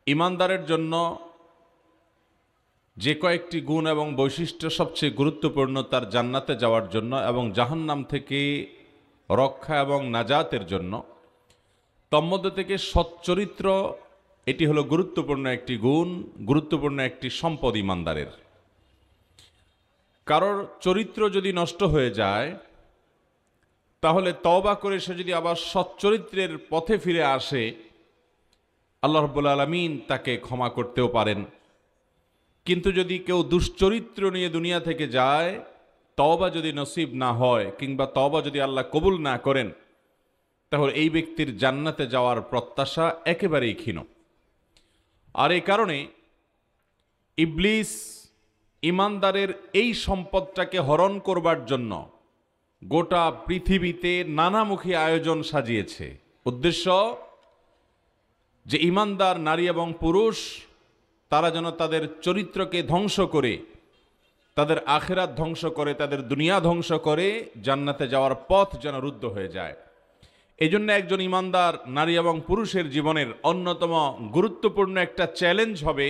ইমানদারের জন্য যে কয়েকটি গুণ এবং বৈশিষ্ট্য সবচেয়ে গুরুত্বপূর্ণ তার জান্নাতে যাওয়ার জন্য এবং জাহান্নাম থেকে রক্ষা এবং নাজাতের জন্য, তন্মধ্যে থেকে সচ্চরিত্র এটি হলো গুরুত্বপূর্ণ একটি গুণ, গুরুত্বপূর্ণ একটি সম্পদ ইমানদারের। কারোর চরিত্র যদি নষ্ট হয়ে যায়, তাহলে তওবা করে সে যদি আবার সচ্চরিত্রের পথে ফিরে আসে, আল্লাহ রাব্বুল আলামিন তাকে ক্ষমা করতেও পারেন। কিন্তু যদি কেউ দুশ্চরিত্র নিয়ে দুনিয়া থেকে যায়, তওবা যদি নসিব না হয় কিংবা তওবা যদি আল্লাহ কবুল না করেন, তাহলে এই ব্যক্তির জান্নাতে যাওয়ার প্রত্যাশা একেবারেই ক্ষীণ। আর এই কারণে ইবলিস ইমানদারের এই সম্পদটাকে হরণ করবার জন্য গোটা পৃথিবীতে নানামুখী আয়োজন সাজিয়েছে। উদ্দেশ্য যে ইমানদার নারী এবং পুরুষ তারা যেন তাদের চরিত্রকে ধ্বংস করে, তাদের আখিরাত ধ্বংস করে, তাদের দুনিয়া ধ্বংস করে জান্নাতে যাওয়ার পথ যেন রুদ্ধ হয়ে যায়। এই জন্য একজন ইমানদার নারী এবং পুরুষের জীবনের অন্যতম গুরুত্বপূর্ণ একটা চ্যালেঞ্জ হবে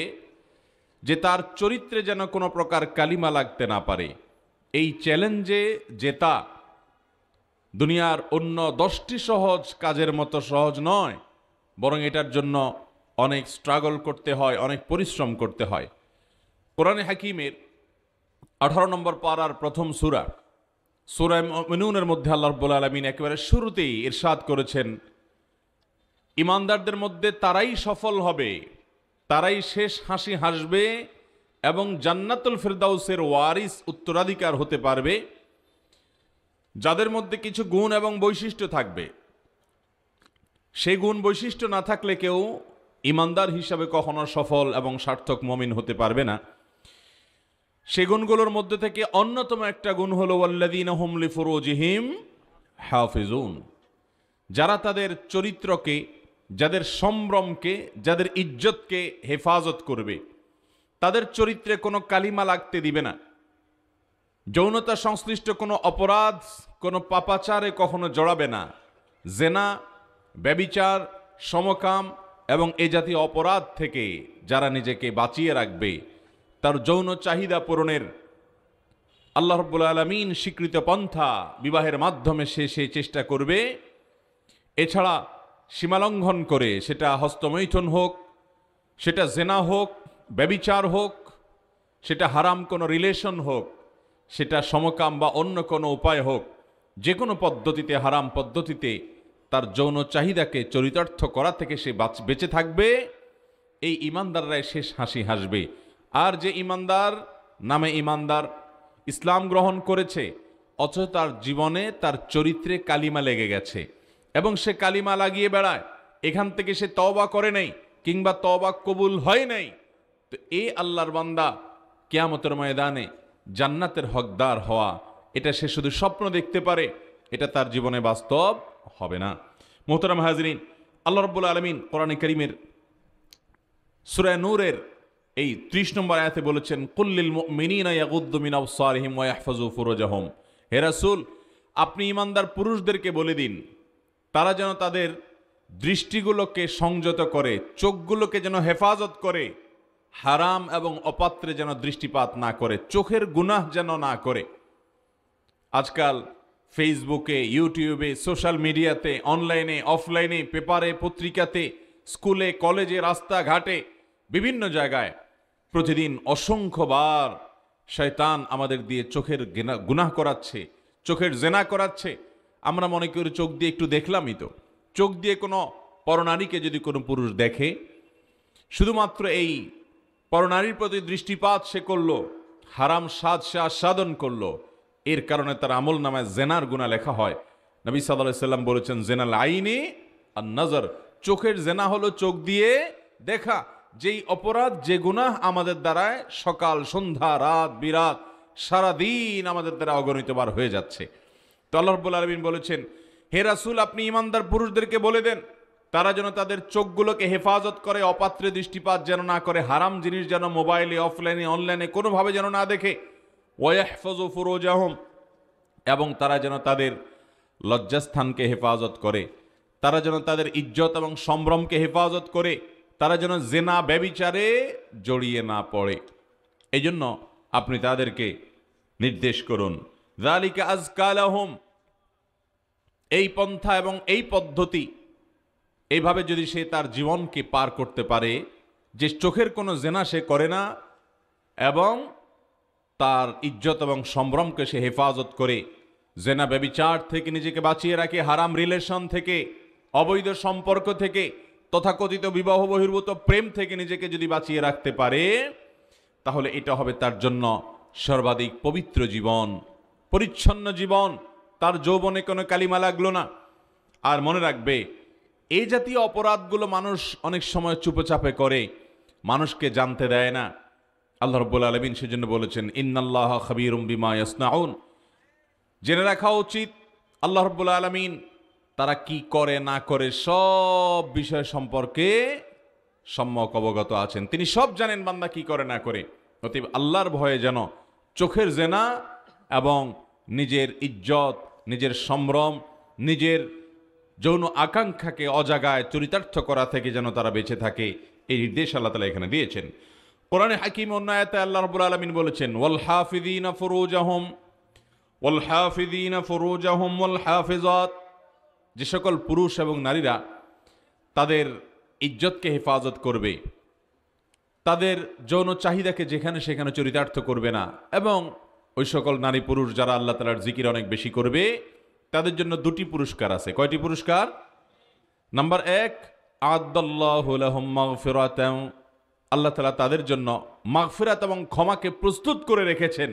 যে তার চরিত্রে যেন কোনো প্রকার কালিমা লাগতে না পারে। এই চ্যালেঞ্জে জেতা দুনিয়ার অন্য 10টি সহজ কাজের মতো সহজ নয়, বরং এটার জন্য অনেক স্ট্রাগল করতে হয়, অনেক পরিশ্রম করতে হয়। কোরআনে হাকিমের 18 নম্বর পারার প্রথম সূরা সূরা মুমিনুনের মধ্যে আল্লাহ রাব্বুল আলামিন একেবারে শুরুতেই ইরশাদ করেছেন, ইমানদারদের মধ্যে তারাই সফল হবে, তারাই শেষ হাসি হাসবে এবং জান্নাতুল ফিরদাউসের ওয়ারিস উত্তরাধিকার হতে পারবে, যাদের মধ্যে কিছু গুণ এবং বৈশিষ্ট্য থাকবে। সেই গুণ বৈশিষ্ট্য না থাকলে কেউ ইমানদার হিসাবে কখনো সফল এবং সার্থক মুমিন হতে পারবে না। সেই গুণগুলোর মধ্যে থেকে অন্যতম একটা গুণ হলো ওয়াল্লাযীনা হুম লিফুরুজিহিম হাফিজুন, যারা তাদের চরিত্রকে, যাদের সম্ভ্রমকে, যাদের ইজ্জতকে হেফাজত করবে, তাদের চরিত্রে কোনো কালিমা লাগতে দিবে না, যৌনতা সংশ্লিষ্ট কোনো অপরাধ, কোনো পাপাচারে কখনো জড়াবে না, জেনা, ব্যভিচার, সমকাম এবং এ জাতীয় অপরাধ থেকে যারা নিজেকে বাঁচিয়ে রাখবে, তার যৌন চাহিদা পূরণের আল্লাহ রাব্বুল আলামিন স্বীকৃত পন্থা বিবাহের মাধ্যমে সে চেষ্টা করবে। এছাড়া সীমালঙ্ঘন করে, সেটা হস্তমৈথুন হোক, সেটা জেনা হোক, ব্যভিচার হোক, সেটা হারাম কোনো রিলেশন হোক, সেটা সমকাম বা অন্য কোনো উপায় হোক, যে কোনো পদ্ধতিতে, হারাম পদ্ধতিতে তার যৌন চাহিদাকে চরিতার্থ করা থেকে সে বেঁচে থাকবে। এই ইমানদাররাই শেষ হাসি হাসবে। আর যে ইমানদার নামে ইমানদার, ইসলাম গ্রহণ করেছে অথচ তার জীবনে তার চরিত্রে কালিমা লেগে গেছে এবং সে কালিমা লাগিয়ে বেড়ায়, এখান থেকে সে তওবা করে নাই কিংবা তওবা কবুল হয় নাই, তো এই আল্লাহর বান্দা কিয়ামতের ময়দানে জান্নাতের হকদার হওয়া, এটা সে শুধু স্বপ্ন দেখতে পারে, এটা তার জীবনে বাস্তব হবে না। মোহতারাম হাজরিন, আল্লাহ রাব্বুল আলামিন কোরআনে কারীমের সূরা নূরের এই 30 নম্বর আয়াতে বলেছেন, কুল্লিল মুমিনিনা ইয়াগুদ্দু মিন আবসারিহিম ওয়া ইয়াহফাজু ফুরুজাহুম। হে রাসূল, আপনি ইমানদার পুরুষদেরকে বলে দিন তারা যেন তাদের দৃষ্টিগুলোকে সংযত করে, চোখগুলোকে যেন হেফাজত করে, হারাম এবং অপাত্রে যেন দৃষ্টিপাত না করে, চোখের গুনাহ যেন না করে। আজকাল ফেসবুকে, ইউটিউবে, সোশ্যাল মিডিয়াতে, অনলাইনে, অফলাইনে, পেপারে, পত্রিকাতে, স্কুলে, কলেজে, রাস্তাঘাটে, বিভিন্ন জায়গায় প্রতিদিন অসংখ্যবার শয়তান আমাদের দিয়ে চোখের গুনাহ করাচ্ছে, চোখের জেনা করাচ্ছে। আমরা মনে করি চোখ দিয়ে একটু দেখলামই তো। চোখ দিয়ে কোনো পরনারীকে যদি কোনো পুরুষ দেখে, শুধুমাত্র এই পরনারীর প্রতি দৃষ্টিপাত সে করলো, হারাম স্বাদ সে আস্বাদন করলো, এর কারণে তার আমল নামায় জেনার গুনাহ লেখা হয়। নবী সাল্লাল্লাহু আলাইহি সাল্লাম বলেছেন, জেনাল আইনি আর নজর, চোখের জেনা হলো চোখ দিয়ে দেখা। যেই অপরাধ, যে গুনাহ আমাদের দ্বারায় সকাল সন্ধ্যা রাত বিরাত সারাদিন আমাদের দ্বারা অগণিতবার হয়ে যাচ্ছে। তো আল্লাহ রাব্বুল আলামিন বলেছেন, হে রাসূল, আপনি ইমানদার পুরুষদেরকে বলে দেন তারা যেন তাদের চোখগুলোকে হেফাজত করে, অপাত্রে দৃষ্টিপাত যেন না করে, হারাম জিনিস যেন মোবাইলে, অফলাইনে, অনলাইনে কোনোভাবে যেন না দেখে। ওয়া ইয়াহফাজু ফুরুজাহুম, এবং তারা যেন তাদের লজ্জাস্থানকে হেফাজত করে, তারা যেন তাদের ইজ্জত এবং সম্ভ্রমকে হেফাজত করে, তারা যেন জেনা ব্যভিচারে জড়িয়ে না পড়ে। এই জন্য আপনি তাদেরকে নির্দেশ করুন। যালিকা আযকা লাহুম, এই পন্থা এবং এই পদ্ধতি, এইভাবে যদি সে তার জীবনকে পার করতে পারে, যে চোখের কোনো জেনা সে করে না এবং তার ইজ্জত এবং সম্ভ্রমকে সে হেফাজত করে, জেনা ব্যভিচার থেকে নিজেকে বাঁচিয়ে রাখে, হারাম রিলেশন থেকে, অবৈধ সম্পর্ক থেকে, তথাকথিত বিবাহ বহির্ভূত প্রেম থেকে নিজেকে যদি বাঁচিয়ে রাখতে পারে, তাহলে এটা হবে তার জন্য সর্বাধিক পবিত্র জীবন, পরিচ্ছন্ন জীবন। তার যৌবনে কোনো কালিমা লাগলো না। আর মনে রাখবে, এই জাতীয় অপরাধগুলো মানুষ অনেক সময় চুপচাপে করে, মানুষকে জানতে দেয় না। আল্লাহ রাব্বুল আলামিন সেজন্য বলেছেন, ইন্নাল্লাহা খাবীরুম বিমা ইয়াসনাউন। জেনে রাখা উচিত আল্লাহ রাব্বুল আলামিন তারা কি করে না করে সব বিষয় সম্পর্কে সম্যক অবগত আছেন। তিনি সব জানেন বান্দা কি করে না করে। অতএব আল্লাহর ভয়ে যেন চোখের জেনা এবং নিজের ইজ্জত, নিজের সম্ভ্রম, নিজের যৌন আকাঙ্ক্ষাকে অজাগায় চরিতার্থ করা থেকে যেন তারা বেঁচে থাকে, এই নির্দেশ আল্লাহ তাআলা এখানে দিয়েছেন। কোরআনে হাকিম অন্য আয়াতে আল্লাহ রাব্বুল আলামিন বলেছেন, ওয়াল হাফিযিনা ফুরুজাহুম ওয়াল হাফিজাত, যে সকল পুরুষ এবং নারীরা তাদের ইজ্জতকে হেফাজত করবে, তাদের যৌন চাহিদাকে যেখানে সেখানে চরিতার্থ করবে না, এবং ওই সকল নারী পুরুষ যারা আল্লাহ তাআলার জিকির অনেক বেশি করবে, তাদের জন্য দুটি পুরস্কার আছে। কয়টি পুরস্কার? নাম্বার 1, আ'আদ্দাল্লাহু লাহুম মাগফিরাতান, আল্লাহ তাআলা তাদের জন্য মাগফিরাত এবং ক্ষমাকে প্রস্তুত করে রেখেছেন।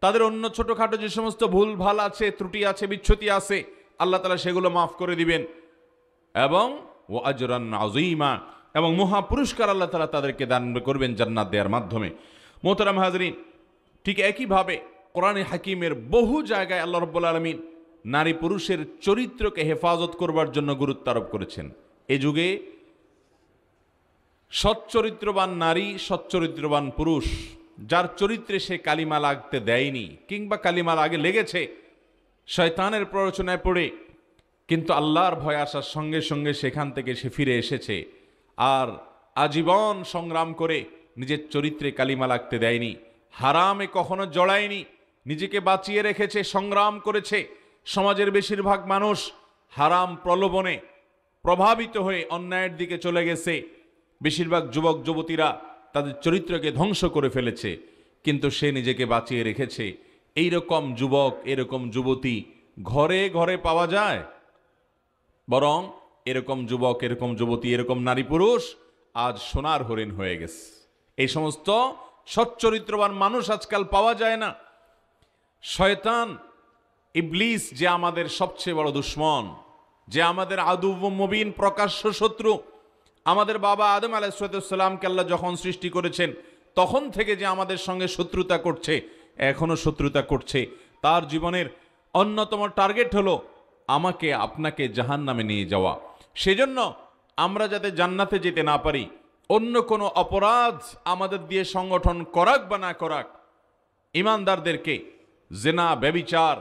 তাদের অন্য ছোটখাটো যে সমস্ত ভুল ভাল আছে, ত্রুটি আছে, বিচ্যুতি আছে, আল্লাহ তাআলা সেগুলো মাফ করে দিবেন। এবং ওয়া আজরান আযীমা, এবং মহা পুরস্কার আল্লাহ তাআলা তাদেরকে দান করবেন জান্নাত দেওয়ার মাধ্যমে। মোহতারাম হাজরিন, ঠিক একইভাবে কোরআনে হাকিমের বহু জায়গায় আল্লাহ রাব্বুল আলামিন নারী পুরুষের চরিত্রকে হেফাজত করবার জন্য গুরুত্ব আরোপ করেছেন। এ যুগে সচ্চরিত্রবান নারী, সচ্চরিত্রবান পুরুষ, যার চরিত্রে সে কালিমা লাগতে দেয়নি কিংবা কালিমা আগে লেগেছে শয়তানের প্ররোচনায় পড়ে, কিন্তু আল্লাহর ভয় আসার সঙ্গে সঙ্গে সেখান থেকে সে ফিরে এসেছে আর আজীবন সংগ্রাম করে নিজের চরিত্রে কালিমা লাগতে দেয়নি, হারামে কখনো জড়ায়নি, নিজেকে বাঁচিয়ে রেখেছে, সংগ্রাম করেছে। সমাজের বেশিরভাগ মানুষ হারাম প্রলোভনে প্রভাবিত হয়ে অন্যায়ের দিকে চলে গেছে। বেশিরভাগ যুবক যুবতীরা তাদের চরিত্রকে ধ্বংস করে ফেলেছে, কিন্তু সে নিজেকে বাঁচিয়ে রেখেছে। এই রকম যুবক, এরকম যুবতী ঘরে ঘরে পাওয়া যায়, বরং এরকম যুবক, এরকম যুবতী, এরকম নারী পুরুষ আজ সোনার হরিণ হয়ে গেছে। এই সমস্ত সচ্চরিত্রবান মানুষ আজকাল পাওয়া যায় না। শয়তান, ইবলিস, যে আমাদের সবচেয়ে বড় দুশ্মন, যে আমাদের আদুব মুবিন, প্রকাশ্য শত্রু, আমাদের বাবা আদম আলাইহিস সালামকে আল্লাহ যখন সৃষ্টি করেছেন তখন থেকে যে আমাদের সঙ্গে শত্রুতা করছে, এখনো শত্রুতা করছে, তার জীবনের অন্যতম টার্গেট হলো আমাকে আপনাকে জাহান্নামে নিয়ে যাওয়া। সেজন্য আমরা যাতে জান্নাতে যেতে না পারি, অন্য কোনো অপরাধ আমাদের দিয়ে সংগঠন করাক বা না করাক, ঈমানদারদেরকে জেনা, ব্যভিচার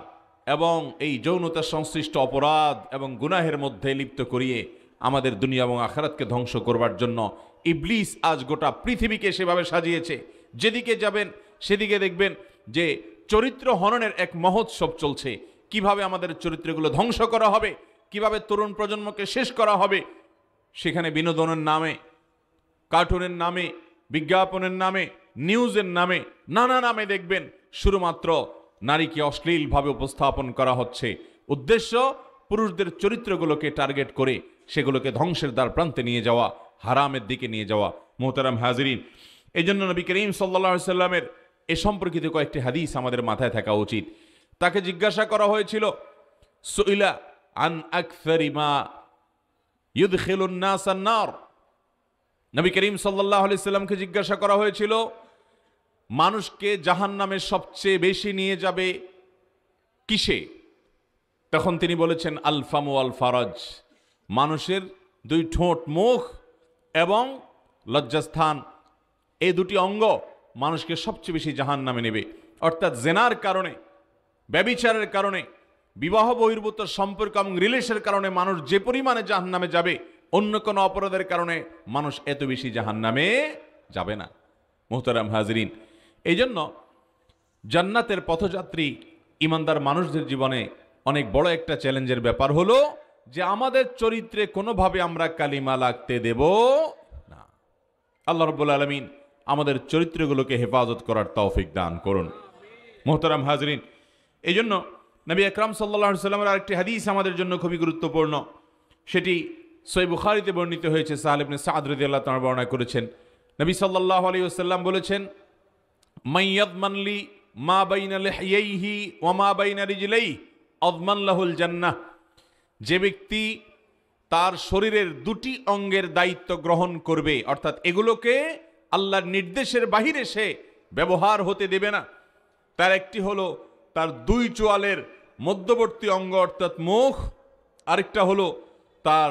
এবং এই যৌনতা সংশ্লিষ্ট অপরাধ এবং গুনাহের মধ্যে লিপ্ত করিয়ে আমাদের দুনিয়া এবং আখিরাতকে ধ্বংস করবার জন্য ইবলিস আজ গোটা পৃথিবীকে সেভাবে সাজিয়েছে। যেদিকে যাবেন সেদিকে দেখবেন যে চরিত্র হননের এক মহোৎসব চলছে। কিভাবে আমাদের চরিত্রগুলো ধ্বংস করা হবে, কিভাবে তরুণ প্রজন্মকে শেষ করা হবে, সেখানে বিনোদনের নামে, কার্টুনের নামে, বিজ্ঞাপনের নামে, নিউজের নামে, নানা নামে দেখবেন শুধুমাত্র নারীকে অশ্লীলভাবে উপস্থাপন করা হচ্ছে। উদ্দেশ্য পুরুষদের চরিত্রগুলোকে টার্গেট করে সেগুলোকে ধ্বংসের দ্বার প্রান্তে নিয়ে যাওয়া, হারামের দিকে নিয়ে যাওয়া। মোহতারাম হাজিরিন, এই জন্য নবী করিম সাল্লাল্লাহু আলাইহি সাল্লামের এ সম্পর্কিত কয়েকটি হাদিস আমাদের মাথায় থাকা উচিত। তাকে জিজ্ঞাসা করা হয়েছিল, সুইলা আন আকসারি মা ইউদখিলুন নাস আন-নার, নবী করিম সাল্লাল্লাহু আলাইহি সাল্লামকে জিজ্ঞাসা করা হয়েছিল মানুষকে জাহান্নামে সবচেয়ে বেশি নিয়ে যাবে কিসে? তখন তিনি বলেছেন আল ফামু আল ফারাজ, মানুষের দুই ঠোঁট, মুখ এবং লজ্জাস্থান, এই দুটি অঙ্গ মানুষকে সবচেয়ে বেশি জাহান্নামে নেবে। অর্থাৎ জেনার কারণে, ব্যভিচারের কারণে, বিবাহ বহির্ভূত সম্পর্ক এবং রিলেশনের কারণে মানুষ যে পরিমাণে জাহান্নামে যাবে অন্য কোনো অপরাধের কারণে মানুষ এত বেশি জাহান্নামে যাবে না। মুহতারাম হাজরিন, এই জন্য জান্নাতের পথযাত্রী ইমানদার মানুষদের জীবনে অনেক বড় একটা চ্যালেঞ্জের ব্যাপার হলো যে আমাদের চরিত্রে কোনোভাবে আমরা কালিমা লাগতে দেব না। আল্লাহ রাব্বুল আলামিন আমাদের চরিত্রগুলোকে হেফাজত করার তৌফিক দান করুন। মুহতারাম হাজরিন, এই জন্য নবী আকরাম সাল্লাল্লাহু আলাইহি ওয়াসাল্লামের আরেকটি হাদিস আমাদের জন্য খুবই গুরুত্বপূর্ণ। সেটি সহিহ বুখারীতে বর্ণিত হয়েছে। সাহল ইবনে সাদ রাদিয়াল্লাহু তাআলা বর্ণনা করেছেন, নবী সাল্লাল্লাহু আলাইহি ওয়াসাল্লাম বলেছেন, মাইয়াদমান লি মা বাইনা লিহইহি ওয়া মা বাইনা রিজলাইহি আযমান লাহুল জান্নাহ। যে ব্যক্তি তার শরীরের দুটি অঙ্গের দায়িত্ব গ্রহণ করবে, অর্থাৎ এগুলোকে আল্লাহর নির্দেশের বাহিরে সে ব্যবহার হতে দেবে না। তার একটি হলো তার দুই চোয়ালের মধ্যবর্তী অঙ্গ অর্থাৎ মুখ, আরেকটা হলো তার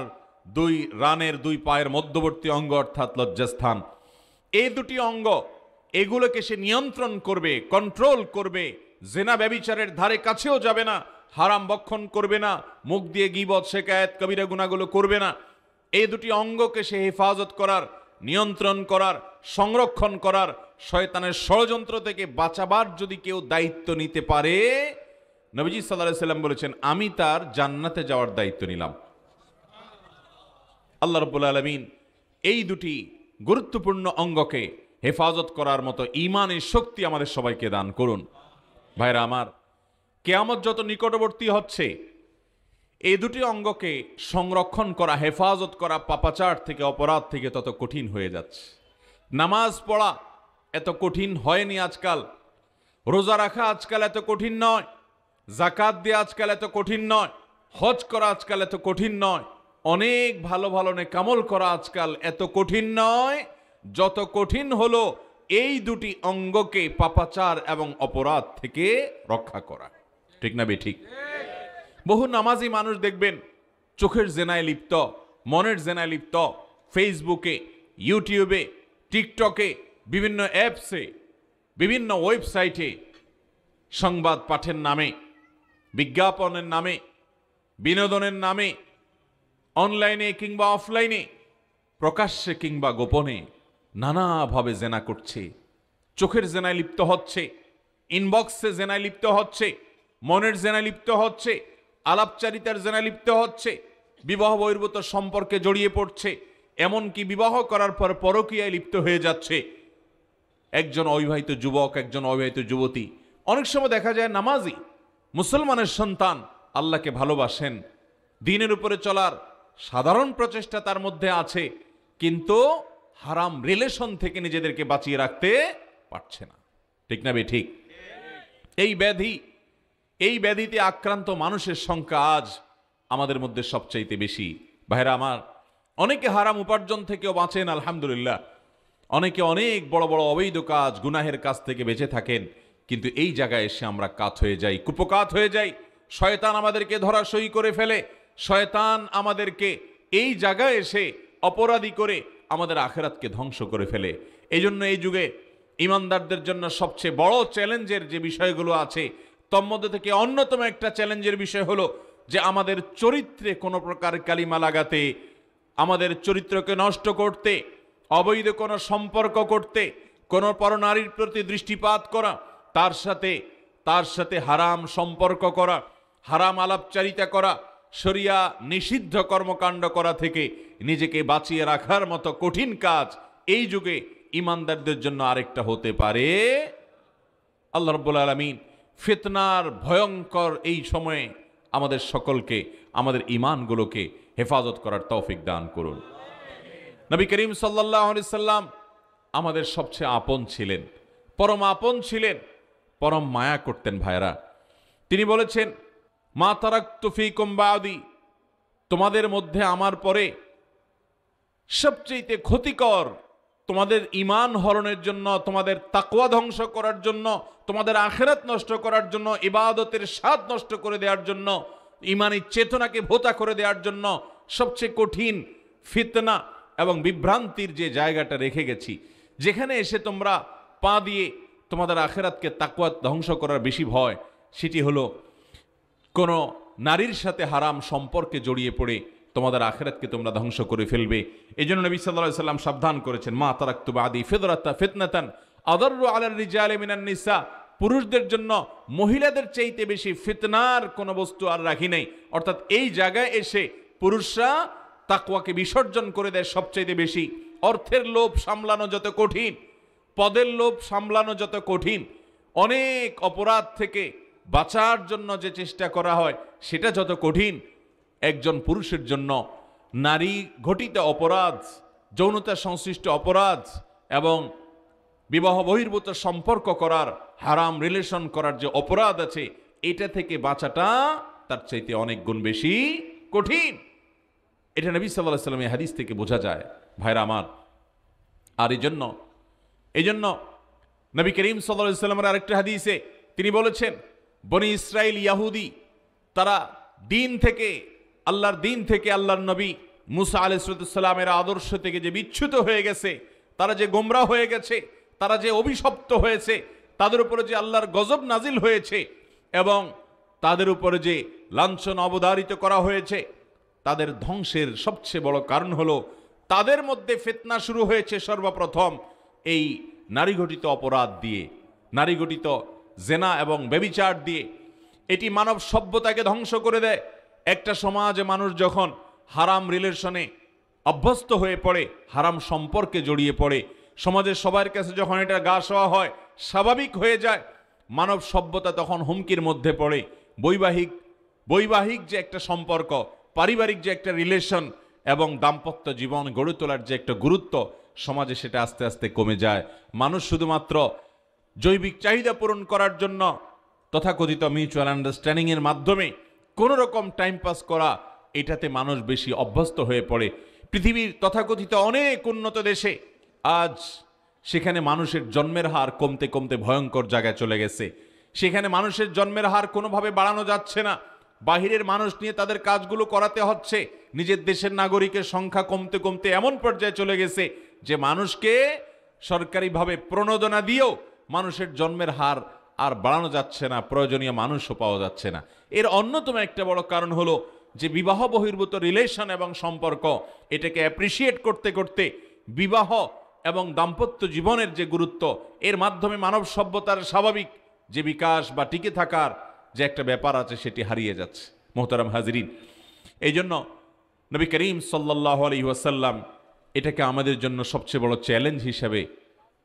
দুই রানের দুই পায়ের মধ্যবর্তী অঙ্গ অর্থাৎ লজ্জাস্থান। এই দুটি অঙ্গ এগুলোকে সে নিয়ন্ত্রণ করবে, কন্ট্রোল করবে। জেনা ব্যভিচারের ধারে কাছেও যাবে না, হারাম বক্ষণ করবে না, মুখ দিয়ে গীবত শিকায়েত কবিরা গুনাহগুলো করবে না। এই দুটি অঙ্গকে সে হেফাজত করার, নিয়ন্ত্রণ করার, সংরক্ষণ করার, শয়তানের ষড়যন্ত্র থেকে বাঁচাবার যদি কেউ দায়িত্ব নিতে পারে, নবীজি সাল্লাল্লাহু আলাইহি ওয়াসাল্লাম বলেছেন, আমি তার জান্নাতে যাওয়ার দায়িত্ব নিলাম। আল্লাহ রাব্বুল আলামিন এই দুটি গুরুত্বপূর্ণ অঙ্গকে হেফাজত করার মতো ঈমানের শক্তি আমাদের সবাইকে দান করুন। ভাইরা আমার, কিয়ামত যত নিকটবর্তী হচ্ছে, এই দুটি অঙ্গকে সংরক্ষণ করা, হেফাজত করা পাপাচার থেকে, অপরাধ থেকে তত কঠিন হয়ে যাচ্ছে। নামাজ পড়া এত কঠিন হয়নি আজকাল, রোজা রাখা আজকাল এত কঠিন নয়, যাকাত দেয়া আজকাল এত কঠিন নয়, হজ করা আজকাল এত কঠিন নয়, অনেক ভালো ভালো নেকামল করা আজকাল এত কঠিন নয়, যত কঠিন হলো এই দুটি অঙ্গকে পাপাচার এবং অপরাধ থেকে রক্ষা করা। ঠিক না ঠিক? বহু নামাজি মানুষ দেখবেন চোখের জেনায় লিপ্ত, মনের জেনায় লিপ্ত, ফেসবুকে, ইউটিউবে, টিকটকে, বিভিন্ন অ্যাপসে, বিভিন্ন ওয়েবসাইটে সংবাদ পাঠের নামে, বিজ্ঞাপনের নামে, বিনোদনের নামে, অনলাইনে কিংবা অফলাইনে, প্রকাশ্যে কিংবা গোপনে নানাভাবে জেনা করছে। চোখের জেনায় লিপ্ত হচ্ছে, ইনবক্সে জেনায় লিপ্ত হচ্ছে, মনের জেনায় লিপ্ত হচ্ছে, আলাপচারিতার জেনায় লিপ্ত হচ্ছে, বিবাহ বহির্ভূত সম্পর্কে জড়িয়ে পড়ছে, এমনকি বিবাহ করার পর পরকীয়ায় লিপ্ত হয়ে যাচ্ছে। একজন অবিবাহিত যুবক, একজন অবিবাহিত যুবতী, অনেক সময় দেখা যায় নামাজি মুসলমানের সন্তান, আল্লাহকে ভালোবাসেন, দ্বীনের উপরে চলার সাধারণ প্রচেষ্টা তার মধ্যে আছে, কিন্তু হারাম রিলেশন থেকে নিজেদেরকে বাঁচিয়ে রাখতে পারছে না। ঠিক না ঠিক? এই ব্যাধিতে আক্রান্ত মানুষের সংখ্যা আজ আমাদের মধ্যে সবচাইতে বেশি। ভাইরা আমার, অনেকে হারাম উপার্জন থেকেও বাঁচেন আলহামদুলিল্লাহ, অনেকে অনেক বড় বড় অবৈধ কাজ, গুনাহের কাজ থেকে বেঁচে থাকেন, কিন্তু এই জায়গায় এসে আমরা কাত হয়ে যাই, কুপকাত হয়ে যাই। শয়তান আমাদেরকে ধরাশয়ী করে ফেলে, শয়তান আমাদেরকে এই জায়গায় এসে অপরাধী করে আমাদের আখিরাতকে ধ্বংস করে ফেলে। এই জন্য এই যুগে ইমানদারদের জন্য সবচেয়ে বড় চ্যালেঞ্জের যে বিষয়গুলো আছে, তন্মধ্যে থেকে অন্যতম একটা চ্যালেঞ্জের বিষয় হলো যে আমাদের চরিত্রে কোনো প্রকার কালিমা লাগাতে, আমাদের চরিত্রকে নষ্ট করতে, অবৈধ কোনো সম্পর্ক করতে, কোনো পরনারীর প্রতি দৃষ্টিপাত করা, তার সাথে হারাম সম্পর্ক করা, হারাম আলাপচারিতা করা, শরিয়া নিষিদ্ধ কর্মকাণ্ড করা থেকে নিজেকে বাঁচিয়ে রাখার মতো কঠিন কাজ এই যুগে ইমানদারদের জন্য আরেকটা হতে পারে। আল্লাহ রাব্বুল আলামিন ফিতনার ভয়ঙ্কর এই সময়ে আমাদের সকলকে, আমাদের ঈমানগুলোকে হেফাজত করার তৌফিক দান করুন। নবী করিম সাল্লাল্লাহু আলাইহি সাল্লাম আমাদের সবচেয়ে আপন ছিলেন, পরম আপন ছিলেন, পরম মায়া করতেন। ভাইরা, তিনি বলেছেন, মা তারাকতু ফীকুম বাদি, তোমাদের মধ্যে আমার পরে সবচেয়ে ক্ষতিকর, তোমাদের ঈমান হরণের জন্য, তোমাদের তাকওয়া ধ্বংস করার জন্য, তোমাদের আখিরাত নষ্ট করার জন্য, ইবাদতের স্বাদ নষ্ট করে দেওয়ার জন্য, ঈমানী চেতনাকে ভোতা করে দেওয়ার জন্য সবচেয়ে কঠিন ফিতনা এবং বিভ্রান্তির যে জায়গাটা রেখে গেছি, যেখানে এসে তোমরা পা দিয়ে তোমাদের আখিরাতকে তাকওয়া ধ্বংস করার বেশি ভয়, সেটি হলো কোনো নারীর সাথে হারাম সম্পর্কে জড়িয়ে পড়ে তোমাদের আখিরাতকে তোমরা ধ্বংস করে ফেলবে। এই জন্য নবী সাল্লাল্লাহু আলাইহি ওয়াসাল্লাম সাবধান করেছেন, মা তারাকতু বাদি ফিতনাতান আদাররু আলার রিজালি মিনান নিসা, পুরুষদের জন্য মহিলাদের চাইতে বেশি ফিতনার কোনো বস্তু আর রাখি নাই। অর্থাৎ এই জায়গায় এসে পুরুষরা তাকওয়াকে বিসর্জন করে দেয় সবচাইতে বেশি। অর্থের লোভ সামলানো যত কঠিন, পদের লোভ সামলানো যত কঠিন, অনেক অপরাধ থেকে বাঁচার জন্য যে চেষ্টা করা হয় সেটা যত কঠিন, একজন পুরুষের জন্য নারী ঘটিত অপরাধ, যৌনতা সংশ্লিষ্ট অপরাধ এবং বিবাহ বহির্ভূত সম্পর্ক করার, হারাম রিলেশন করার যে অপরাধ আছে, এটা থেকে বাঁচাটা তার চাইতে অনেক গুণ বেশি কঠিন। এটা নবী সাল্লাল্লাহু আলাইহি ওয়াসাল্লামের হাদিস থেকে বোঝা যায় ভাইরা আমার। আর এই জন্য নবী করিম সাল্লাল্লাহু আলাইহি ওয়াসাল্লামের আরেকটা হাদিসে তিনি বলেছেন, বনি ইসরাইল ইয়াহুদি তারা দিন থেকে, আল্লাহর দিন থেকে, আল্লাহর নবী মুসা আলাইহিস সালামের আদর্শ থেকে যে বিচ্যুত হয়ে গেছে, তারা যে গোমরা হয়ে গেছে, তারা যে অভিশপ্ত হয়েছে, তাদের উপরে যে আল্লাহর গজব নাজিল হয়েছে এবং তাদের উপরে যে লাঞ্ছন অবধারিত করা হয়েছে, তাদের ধ্বংসের সবচেয়ে বড় কারণ হলো তাদের মধ্যে ফিতনা শুরু হয়েছে সর্বপ্রথম এই নারীঘটিত অপরাধ দিয়ে, নারীঘটিত জেনা এবং ব্যভিচার দিয়ে। এটি মানব সভ্যতাকে ধ্বংস করে দেয়। একটা সমাজে মানুষ যখন হারাম রিলেশনে অভ্যস্ত হয়ে পড়ে, হারাম সম্পর্কে জড়িয়ে পড়ে, সমাজের সবার কাছে যখন এটা গা শোয়া হয়, স্বাভাবিক হয়ে যায়, মানব সভ্যতা তখন হুমকির মধ্যে পড়ে। বৈবাহিক যে একটা সম্পর্ক, পারিবারিক যে একটা রিলেশন এবং দাম্পত্য জীবন গড়ে তোলার যে একটা গুরুত্ব, সমাজে সেটা আস্তে আস্তে কমে যায়। মানুষ শুধুমাত্র জৈবিক চাহিদা পূরণ করার জন্য তথাকথিত মিউচুয়াল আন্ডারস্ট্যান্ডিংয়ের মাধ্যমে কোনো রকম টাইম পাস করা, এটাতে মানুষ বেশি অভ্যস্ত হয়ে পড়ে। পৃথিবীর তথাকথিত অনেক উন্নত দেশে আজ সেখানে মানুষের জন্মের হার কমতে কমতে ভয়ঙ্কর জায়গায় চলে গেছে। সেখানে মানুষের জন্মের হার কোনোভাবে বাড়ানো যাচ্ছে না। বাহিরের মানুষ নিয়ে তাদের কাজগুলো করাতে হচ্ছে। নিজের দেশের নাগরিকের সংখ্যা কমতে কমতে এমন পর্যায়ে চলে গেছে যে মানুষকে সরকারিভাবে প্রণোদনা দিয়েও মানুষের জন্মের হার আর বাড়ানো যাচ্ছে না, প্রয়োজনীয় মানুষও পাওয়া যাচ্ছে না। এর অন্যতম একটা বড় কারণ হলো যে বিবাহ বহির্ভূত রিলেশন এবং সম্পর্ক, এটাকে অ্যাপ্রিসিয়েট করতে করতে বিবাহ এবং দাম্পত্য জীবনের যে গুরুত্ব, এর মাধ্যমে মানব সভ্যতার স্বাভাবিক যে বিকাশ বা টিকে থাকার যে একটা ব্যাপার আছে, সেটি হারিয়ে যাচ্ছে। মোহতারাম হাজিরিন, এই জন্য নবী করিম সাল্লাল্লাহু আলাইহি ওয়াসাল্লাম এটাকে আমাদের জন্য সবচেয়ে বড় চ্যালেঞ্জ হিসেবে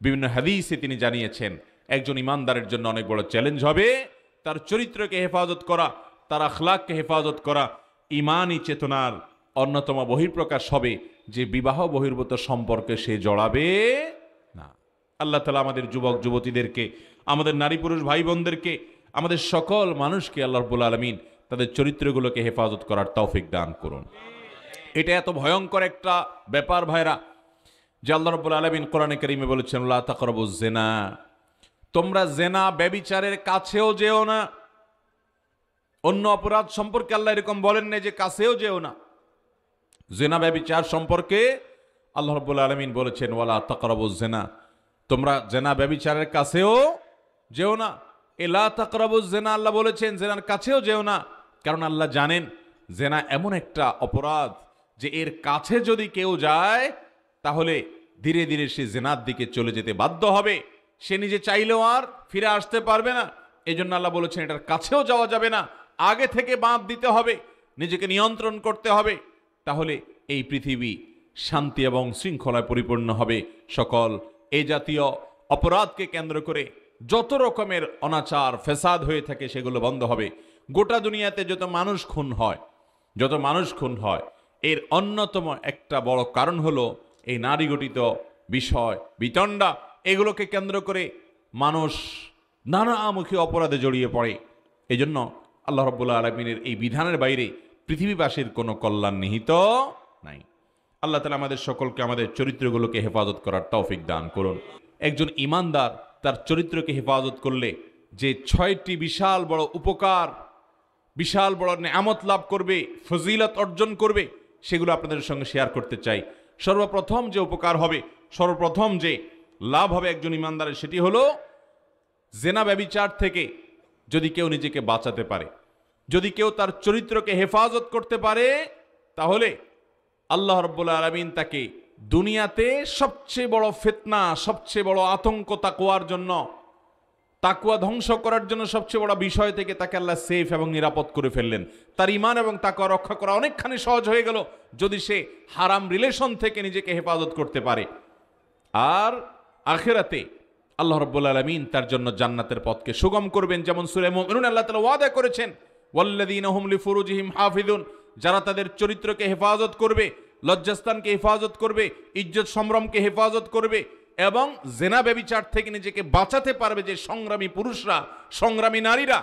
বিভিন্ন হাদিসে তিনি জানিয়েছেন। একজন ইমানদারের জন্য অনেক বড় চ্যালেঞ্জ হবে তার চরিত্রকে হেফাজত করা, তার আখলাককে হেফাজত করা। ইমানি চেতনার অন্যতম বহিঃপ্রকাশ হবে যে বিবাহ বহির্ভূত সম্পর্কে সে জড়াবে না। আল্লাহ তাআলা আমাদের যুবক যুবতীদেরকে, আমাদের নারী পুরুষ ভাই বোনদেরকে, আমাদের সকল মানুষকে আল্লাহ রাব্বুল আলামিন তাদের চরিত্রগুলোকে হেফাজত করার তৌফিক দান করুন। এটা এত ভয়ঙ্কর একটা ব্যাপার ভাইরা যে আল্লাহ রাব্বুল আলামিন কোরআনে কারীমে বলেছেন, লা তাকরাবুজ জিনা, তোমরা জেনা ব্যভিচারের কাছেও যেও না। অন্য অপরাধ সম্পর্কে আল্লাহ এরকম বলেন না যে কাছেও যেও না। জেনা ব্যভিচার সম্পর্কে আল্লাহ রাব্বুল আলামিন বলেছেন, ওয়ালা তাকরাবুজ জিনা, তোমরা জেনা ব্যভিচারের কাছেও যেও না। এ লা তাকরাবুজ জিনা আল্লাহ বলেছেন জেনার কাছেও যেও না, কারণ আল্লাহ জানেন জেনা এমন একটা অপরাধ যে এর কাছে যদি কেউ যায় তাহলে ধীরে ধীরে সে জেনার দিকে চলে যেতে বাধ্য হবে। সে নিজে চাইলেও আর ফিরে আসতে পারবে না। এই জন্য আল্লাহ বলেছেন এটার কাছেও যাওয়া যাবে না, আগে থেকে বাঁধ দিতে হবে, নিজেকে নিয়ন্ত্রণ করতে হবে। তাহলে এই পৃথিবী শান্তি এবং শৃঙ্খলায় পরিপূর্ণ হবে। সকল এই জাতীয় অপরাধকে কেন্দ্র করে যত রকমের অনাচার ফেসাদ হয়ে থাকে সেগুলো বন্ধ হবে। গোটা দুনিয়াতে যত মানুষ খুন হয় এর অন্যতম একটা বড় কারণ হলো এই নারী গঠিত বিষয় বিতণ্ডা। এগুলোকে কেন্দ্র করে মানুষ নানামুখী অপরাধে জড়িয়ে পড়ে। এই জন্য আল্লাহ রাব্বুল আলামিনের এই বিধানের বাইরে পৃথিবীবাসীর কোনো কল্যাণ নিহিত নাই। আল্লাহ তাআলা আমাদের সকলকে আমাদের চরিত্রগুলোকে হেফাজত করার তৌফিক দান করুন। একজন ইমানদার তার চরিত্রকে হেফাজত করলে যে 6টি বিশাল বড় উপকার, বিশাল বড় নেয়ামত লাভ করবে, ফজিলত অর্জন করবে, সেগুলো আপনাদের সঙ্গে শেয়ার করতে চাই। সর্বপ্রথম যে উপকার হবে, সর্বপ্রথম যে লাভ হবে একজন ইমানদারের, সেটি হলো জেনা ব্যভিচার থেকে যদি কেউ নিজেকে বাঁচাতে পারে, যদি কেউ তার চরিত্রকে হেফাজত করতে পারে, তাহলে আল্লাহ রাব্বুল আলামিন তাকে দুনিয়াতে সবচেয়ে বড় ফিতনা, সবচেয়ে বড় আতঙ্ক তাকওয়ার জন্য, তাকওয়া ধ্বংস করার জন্য সবচেয়ে বড় বিষয় থেকে তাকে আল্লাহ সেফ এবং নিরাপদ করে ফেললেন। তার ঈমান এবং তাকওয়া রক্ষা করা অনেকখানি সহজ হয়ে গেল যদি সে হারাম রিলেশন থেকে নিজেকে হেফাজত করতে পারে। আর আখিরাতে আল্লাহ রাব্বুল আলামিন তার জন্য জান্নাতের পথকে সুগম করবেন। যেমন সূরা মুমিনুন আল্লাহ তাআলা ওয়াদা করেছেন, ওয়াল্লাযীনা হুম লিফুরুজিহিম হাফিজুন, যারা তাদের চরিত্রকে হেফাজত করবে, লজ্জাস্থানকে হেফাজত করবে, ইজ্জত সম্ভ্রমকে হেফাজত করবে এবং জেনা ব্যভিচার থেকে নিজেকে বাঁচাতে পারবে, যে সংগ্রামী পুরুষরা, সংগ্রামী নারীরা,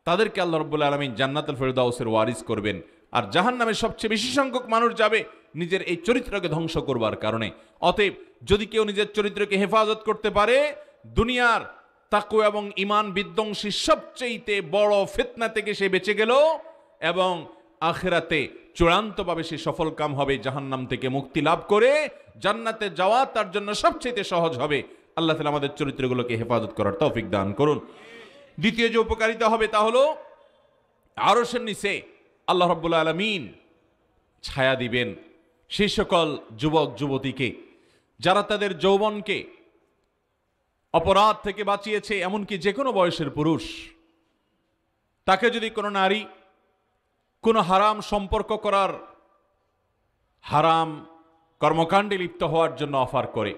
তাদেরকে আল্লাহ রাব্বুল আলামিন জান্নাতুল ফেরদাউসের ওয়ারিস করবেন। আর জাহান্নামে সবচেয়ে বেশি সংখ্যক মানুষ যাবে নিজের এই চরিত্রকে ধ্বংস করবার কারণে। অতএব যদি কেউ নিজের চরিত্রকে হেফাজত করতে পারে, দুনিয়ার তাকওয়া এবং ঈমান বিধ্বংসী সবচেয়ে বড় ফিতনা থেকে সে বেঁচে গেল এবং আখিরাতে চূড়ান্তভাবে সে সফল কাম হবে, জাহান্নাম থেকে মুক্তি লাভ করে জান্নাতে যাওয়া তার জন্য সবচেয়ে সহজ হবে। আল্লাহ তাআলা আমাদের চরিত্রগুলোকে হেফাজত করার তৌফিক দান করুন। দ্বিতীয় যে উপকারিতা হবে তা হলো আরশের নিচে আল্লাহ রাব্বুল আলামিন ছায়া দিবেন সেই সকল যুবক যুবতীকে যারা তাদের যৌবনকে অপরাধ থেকে বাঁচিয়েছে, এমনকি যে কোনো বয়সের পুরুষ, তাকে যদি কোনো নারী কোনো হারাম সম্পর্ক করার, হারাম কর্মকাণ্ডে লিপ্ত হওয়ার জন্য অফার করে,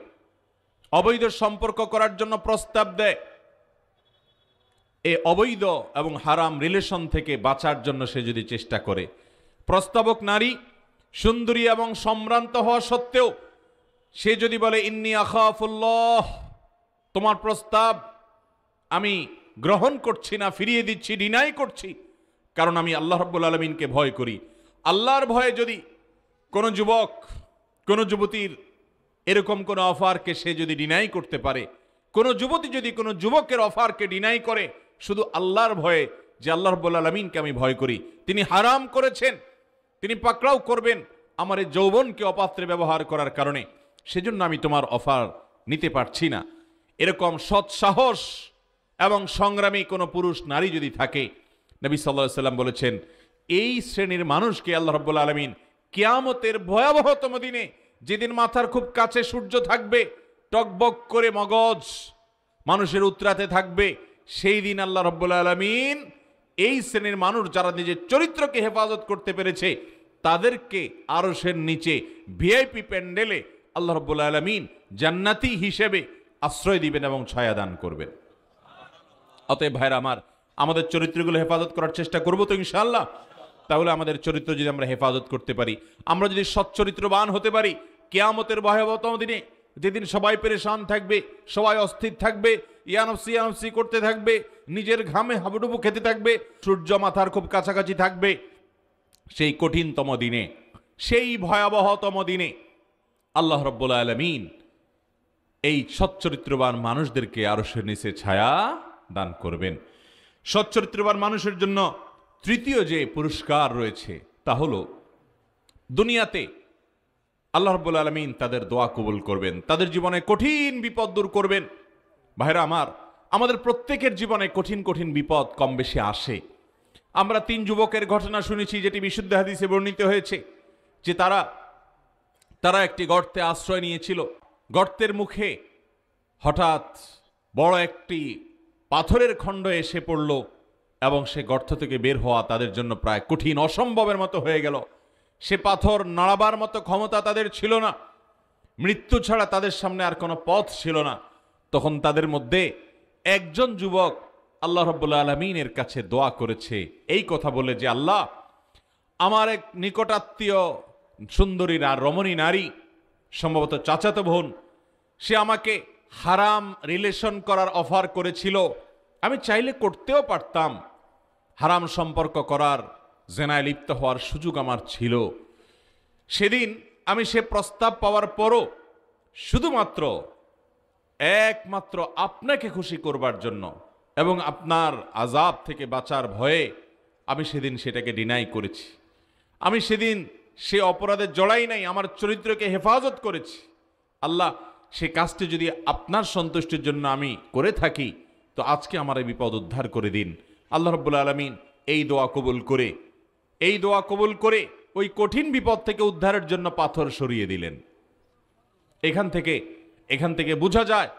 অবৈধ সম্পর্ক করার জন্য প্রস্তাব দেয়, এই অবৈধ এবং হারাম রিলেশন থেকে বাঁচার জন্য সে যদি চেষ্টা করে, প্রস্তাবক নারী সুন্দরী এবং সম্ভ্রান্ত হওয়া সত্ত্বেও সে যদি বলে ইন্নী আখাফুল্লাহ, তোমার প্রস্তাব আমি গ্রহণ করছি না, ফিরিয়ে দিচ্ছি, ডিনাই করছি, কারণ আমি আল্লাহ রাব্বুল আলামিনকে ভয় করি। আল্লাহর ভয়ে যদি কোনো যুবক, কোনো যুবতীর এরকম কোনো অফারকে সে যদি ডিনাই করতে পারে, কোনো যুবতী যদি কোনো যুবকের অফারকে ডিনাই করে শুধু আল্লাহর ভয়ে, যে আল্লাহ রাব্বুল আলামিনকে আমি ভয় করি, তিনি হারাম করেছেন, তিনি পাকড়াও করবেন আমার এই যৌবনকে অপাত্রে ব্যবহার করার কারণে, সেজন্য আমি তোমার অফার নিতে পারছি না, এরকম সৎ সাহস এবং সংগ্রামী কোনো পুরুষ নারী যদি থাকে, নবী সাল্লাল্লাহু আলাইহি ওয়াসাল্লাম বলেছেন এই শ্রেণীর মানুষকে আল্লাহ রাব্বুল আলামিন কিয়ামতের ভয়াবহতম দিনে, যেদিন মাথার খুব কাছে সূর্য থাকবে, টকবক করে মগজ মানুষের উতরাতে থাকবে, সেই দিন আল্লাহ রাব্বুল আলামিন এই শ্রেণীর মানুষ যারা নিজের চরিত্রকে হেফাজত করতে পেরেছে তাদেরকে আরশের নিচে ভিআইপি প্যান্ডেলে আল্লাহ রাব্বুল আলামিন জান্নাতি হিসেবে আশ্রয় দিবেন এবং ছায়া দান করবেন। অতএব ভাইরা আমার, আমাদের চরিত্রগুলো হেফাজত করার চেষ্টা করবো তো ইনশাআল্লাহ। তাহলে আমাদের চরিত্র যদি আমরা হেফাজত করতে পারি, আমরা যদি সচ্চরিত্রবান হতে পারি, কিয়ামতের ভয়াবহতম দিনে যেদিন সবাই পেরেশান থাকবে, সবাই অস্থির থাকবে, ইয়ানফসি ইয়ানফসি করতে থাকবে, নিজের ঘামে হাবুডুবু খেতে থাকবে, সূর্য মাথার খুব কাছাকাছি থাকবে, সেই কঠিনতম দিনে, সেই ভয়াবহতম দিনে আল্লাহ রাব্বুল আলামিন এই সচ্চরিত্রবান মানুষদেরকে আরশের নিচে ছায়া দান করবেন। সচ্চরিত্রবান মানুষের জন্য তৃতীয় যে পুরস্কার রয়েছে তা হলো দুনিয়াতে আল্লাহ রাব্বুল আলামিন তাদের দোয়া কবুল করবেন, তাদের জীবনে কঠিন বিপদ দূর করবেন। ভাইরা আমার, আমাদের প্রত্যেকের জীবনে কঠিন কঠিন বিপদ কম বেশি আসে। আমরা 3 যুবকের ঘটনা শুনেছি, যেটি বিশুদ্ধ হাদিসে বর্ণিত হয়েছে, যে তারা একটি গর্তে আশ্রয় নিয়েছিল। গর্তের মুখে হঠাৎ বড় একটি পাথরের খণ্ড এসে পড়ল এবং সে গর্ত থেকে বের হওয়া তাদের জন্য প্রায় কঠিন, অসম্ভবের মতো হয়ে গেল। সে পাথর নাড়াবার মতো ক্ষমতা তাদের ছিল না, মৃত্যু ছাড়া তাদের সামনে আর কোনো পথ ছিল না। তখন তাদের মধ্যে একজন যুবক আল্লাহ রাব্বুল আলামিনের কাছে দোয়া করেছে এই কথা বলে যে, আল্লাহ, আমার এক নিকটাত্মীয় সুন্দরী রমণী নারী, সম্ভবত চাচাতো বোন, সে আমাকে হারাম রিলেশন করার অফার করেছিল, আমি চাইলে করতেও পারতাম, হারাম সম্পর্ক করার, জেনায় লিপ্ত হওয়ার সুযোগ আমার ছিল। সেদিন আমি সে প্রস্তাব পাওয়ার পরও শুধুমাত্র একমাত্র আপনাকে খুশি করবার জন্য এবং আপনার আযাব থেকে বাঁচার ভয়ে আমি সেদিন সেটাকে ডিনাই করেছি। আমি সেদিন সে অপরাধে জড়াই নাই, আমার চরিত্রকে হেফাজত করেছি। আল্লাহ, সে কাজটি যদি আপনার সন্তুষ্টির জন্য আমি করে থাকি তো আজকে আমার এই বিপদ উদ্ধার করে দিন। আল্লাহ রাব্বুল আলামিন এই দোয়া কবুল করে ওই কঠিন বিপদ থেকে উদ্ধারের জন্য পাথর সরিয়ে দিলেন। এখান থেকে বোঝা যায়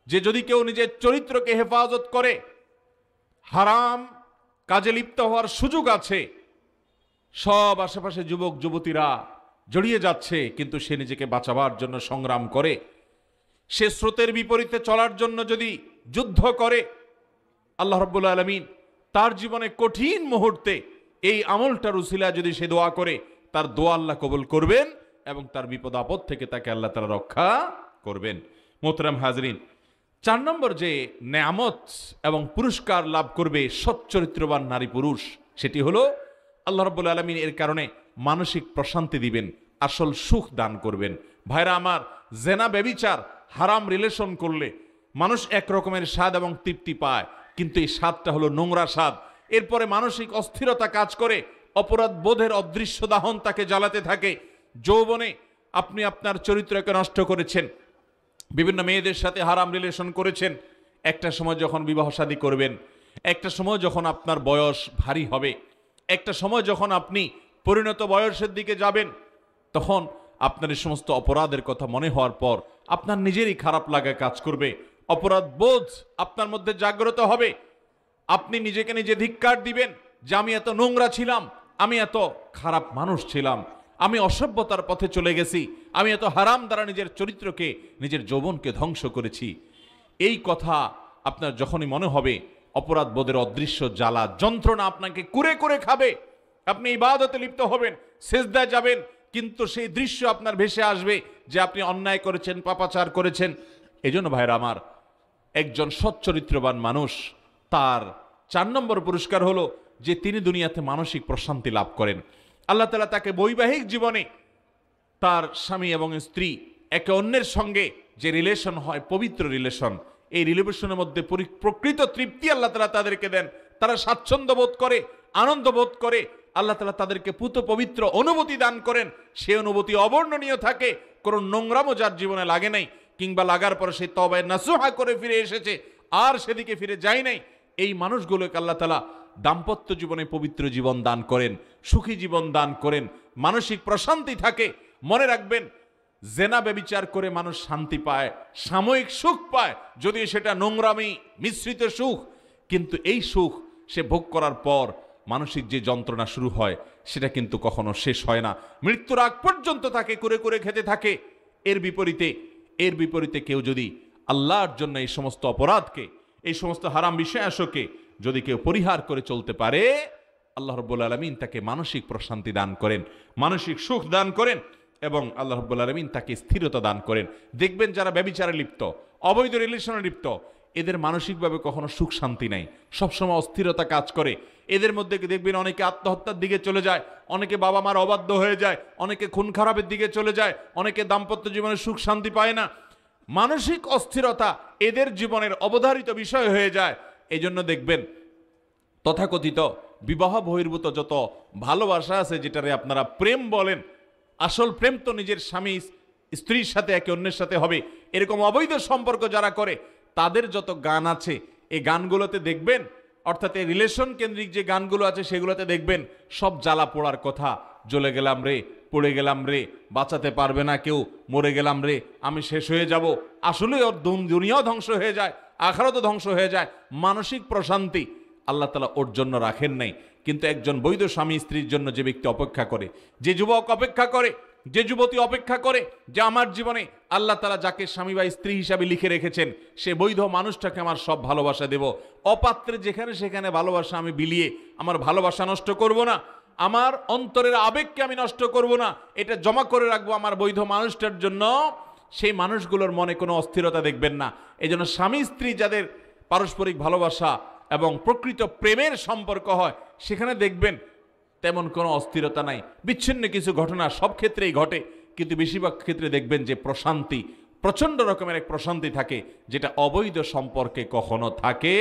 যে যদি কেউ নিজের চরিত্রকে হেফাজত করে, হারাম কাজে লিপ্ত হওয়ার সুযোগ আছে। সব আশেপাশে যুবক যুবতীরা জড়িয়ে যাচ্ছে, কিন্তু সে নিজেকে বাঁচাবার জন্য সংগ্রাম করে, সে স্রোতের বিপরীতে চলার জন্য যদি যুদ্ধ করে, আল্লাহ রাব্বুল আলামিন তার জীবনে কঠিন মুহূর্তে এই আমলটার উসিলা যদি সে দোয়া করে, তার দোয়া আল্লাহ কবুল করবেন এবং তার বিপদ আপদ থেকে তাকে আল্লাহ তাআলা রক্ষা করবেন। মোহতারাম হাজরিন, 4 নম্বর যে নেয়ামত এবং পুরস্কার লাভ করবে সচ্চরিত্রবান নারী পুরুষ, সেটি হলো আল্লাহ রাব্বুল আলামিন এর কারণে মানসিক প্রশান্তি দিবেন, আসল সুখ দান করবেন। ভাইরা আমার, জেনা ব্যভিচার হারাম রিলেশন করলে মানুষ এক রকমের স্বাদ এবং তৃপ্তি পায়, কিন্তু এই স্বাদটা হলো নোংরা স্বাদ। এরপরে মানসিক অস্থিরতা কাজ করে, অপরাধ বোধের অদৃশ্য দাহন তাকে জ্বালাতে থাকে। যৌবনে আপনি আপনার চরিত্রকে নষ্ট করেছেন, বিভিন্ন মেয়েদের সাথে হারাম রিলেশন করেছেন। একটা সময় যখন বিবাহ শাদী করবেন, একটা সময় যখন আপনার বয়স ভারী হবে, একটা সময় যখন আপনি পরিণত বয়সের দিকে যাবেন, তখন আপনার এই সমস্ত অপরাধের কথা মনে হওয়ার পর আপনার নিজেরই খারাপ লাগা কাজ করবে, অপরাধ বোধ আপনার মধ্যে জাগ্রত হবে। আপনি নিজেকে নিজে ধিক্কার দিবেন যে আমি এত নোংরা ছিলাম, আমি এত খারাপ মানুষ ছিলাম, আমি অসভ্যতার পথে চলে গেছি, আমি এত হারাম দ্বারা নিজের চরিত্রকে, নিজের যৌবনকে ধ্বংস করেছি। এই কথা আপনার যখনই মনে হবে, অপরাধ বোধের অদৃশ্য জ্বালা যন্ত্রণা আপনাকে কুরে কুরে খাবে। আপনি ইবাদতে লিপ্ত হবেন, সেজদায় যাবেন, কিন্তু সেই দৃশ্য আপনার ভেসে আসবে যে আপনি অন্যায় করেছেন, পাপাচার করেছেন। এজন্য ভাইরা আমার, একজন সচ্চরিত্রবান মানুষ, তার 4 নম্বর পুরস্কার হলো যে তিনি দুনিয়াতে মানসিক প্রশান্তি লাভ করেন। আল্লাহ তাআলা তাকে বৈবাহিক জীবনে তার স্বামী এবং স্ত্রী একে অন্যের সঙ্গে যে রিলেশন হয়, পবিত্র রিলেশন, এই রিলেশনের মধ্যে প্রকৃত তৃপ্তি আল্লাহ তাআলা তাদেরকে দেন। তারা স্বাচ্ছন্দ্য বোধ করে, আনন্দ বোধ করে, আল্লাহ তাআলা তাদেরকে পুত পবিত্র অনুভূতি দান করেন। সে অনুভূতি অবর্ণনীয় থাকে, কোনো নোংরামো যার জীবনে লাগে নাই, কিংবা লাগার পর সে তওবায়ে নাসুহা করে ফিরে এসেছে, আর সেদিকে ফিরে যায় নাই। এই মানুষগুলোকে আল্লাহ তাআলা দাম্পত্য জীবনে পবিত্র জীবন দান করেন, সুখী জীবন দান করেন, মানসিক প্রশান্তি থাকে। মনে রাখবেন, জেনা ব্যভিচার করে মানুষ শান্তি পায়, সাময়িক সুখ পায়, যদিও সেটা নোংরামি মিশ্রিত সুখ, কিন্তু এই সুখ সে ভোগ করার পর মানসিক যে যন্ত্রণা শুরু হয়, সেটা কিন্তু কখনো শেষ হয় না, মৃত্যুর আগ পর্যন্ত তাকে করে করে খেতে থাকে। এর বিপরীতে কেউ যদি আল্লাহর জন্য এই সমস্ত অপরাধকে, এই সমস্ত হারাম বিষয়াশকে যদি কেউ পরিহার করে চলতে পারে, আল্লাহ রাব্বুল আলামিন তাকে মানসিক প্রশান্তি দান করেন, মানসিক সুখ দান করেন, এবং আল্লাহ রাব্বুল আলামিন তাকে স্থিরতা দান করেন। দেখবেন যারা ব্যভিচারে লিপ্ত, অবৈধ রিলেশনে লিপ্ত, এদের মানসিকভাবে কখনো সুখ শান্তি নাই, সবসময় অস্থিরতা কাজ করে। এদের মধ্যে দেখবেন অনেকে আত্মহত্যার দিকে চলে যায়, অনেকে বাবা মার অবাধ্য হয়ে যায়, অনেকে খুন খারাপের দিকে চলে যায়, অনেকে দাম্পত্য জীবনে সুখ শান্তি পায় না। মানসিক অস্থিরতা এদের জীবনের অবধারিত বিষয় হয়ে যায়। এই জন্য দেখবেন তথাকথিত বিবাহ বহির্ভূত যত ভালোবাসা আছে, যেটারে আপনারা প্রেম বলেন, আসল প্রেম তো নিজের স্বামী স্ত্রীর সাথে একে অন্যের সাথে হবে। এরকম অবৈধ সম্পর্ক যারা করে, তাদের যত গান আছে, এই গানগুলোতে দেখবেন, অর্থাৎ এই রিলেশন কেন্দ্রিক যে গানগুলো আছে, সেগুলোতে দেখবেন সব জ্বালা পোড়ার কথা। জ্বলে গেলাম রে, পড়ে গেলাম রে, বাঁচাতে পারবে না কেউ, মরে গেলাম রে, আমি শেষ হয়ে যাব। আসলে ওর দুনিয়াও ধ্বংস হয়ে যায়, আখিরাতও ধ্বংস হয়ে যায়। মানসিক প্রশান্তি আল্লাহ তাআলা ওর জন্য রাখেন নাই। কিন্তু একজন বৈধ স্বামী স্ত্রীর জন্য যে ব্যক্তি অপেক্ষা করে, যে যুবক অপেক্ষা করে, যে যুবতী অপেক্ষা করে, যে আমার জীবনে আল্লাহ তাআলা যাকে স্বামী বা স্ত্রী হিসাবে লিখে রেখেছেন, সে বৈধ মানুষটাকে আমার সব ভালোবাসা দেব, অপাত্রে যেখানে সেখানে ভালোবাসা আমি বিলিয়ে আমার ভালোবাসা নষ্ট করব না, আমার অন্তরের আবেগকে আমি নষ্ট করব না, এটা জমা করে রাখবো আমার বৈধ মানুষটার জন্য। সেই মানুষগুলোর মনে কোনো অস্থিরতা দেখবেন না। এই জন্য স্বামী স্ত্রী যাদের পারস্পরিক ভালোবাসা এবং প্রকৃত প্রেমের সম্পর্ক হয়, সেখানে দেখবেন তেমন কোনো অস্থিরতা নাই। বিচ্ছিন্ন কিছু ঘটনা সব ক্ষেত্রেই ঘটে, কিন্তু বেশিরভাগ ক্ষেত্রে দেখবেন যে প্রশান্তি, প্রচণ্ড রকমের এক প্রশান্তি থাকে, যেটা অবৈধ সম্পর্কে কখনো থাকে।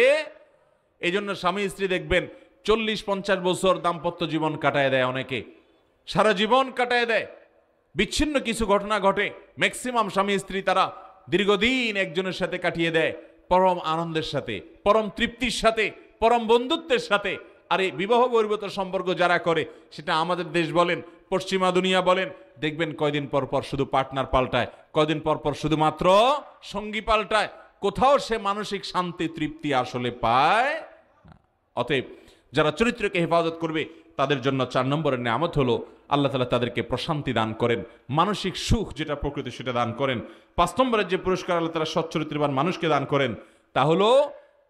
এই জন্য স্বামী স্ত্রী দেখবেন 40-50 বছর দাম্পত্য জীবন কাটায় দেয়, অনেকে সারা জীবন কাটায় দেয়। বিচ্ছিন্ন কিছু ঘটনা ঘটে, ম্যাক্সিমাম স্বামী স্ত্রী তারা দীর্ঘদিন একজনের সাথে কাটিয়ে দেয়, পরম আনন্দের সাথে, পরম তৃপ্তির সাথে, পরম বন্ধুত্বের সাথে। আর এই বিবাহ বহির্ভূত সম্পর্ক যারা করে, সেটা আমাদের দেশ বলেন, পশ্চিমা দুনিয়া বলেন, দেখবেন কয়দিন পর পর শুধু পার্টনার পাল্টায়, কয়দিন পর পর শুধুমাত্র সঙ্গী পাল্টায়, কোথাও সে মানসিক শান্তি তৃপ্তি আসলে পায় না। অতএব যারা চরিত্রকে হেফাজত করবে তাদের জন্য 4 নম্বরের নেয়ামত হলো আল্লাহ তাআলা তাদেরকে প্রশান্তি দান করেন, মানসিক সুখ যেটা প্রকৃতি সেটা দান করেন। 5 নম্বরের যে পুরস্কার আল্লাহ তাআলা সচ্চরিত্রবান মানুষকে দান করেন তা হলো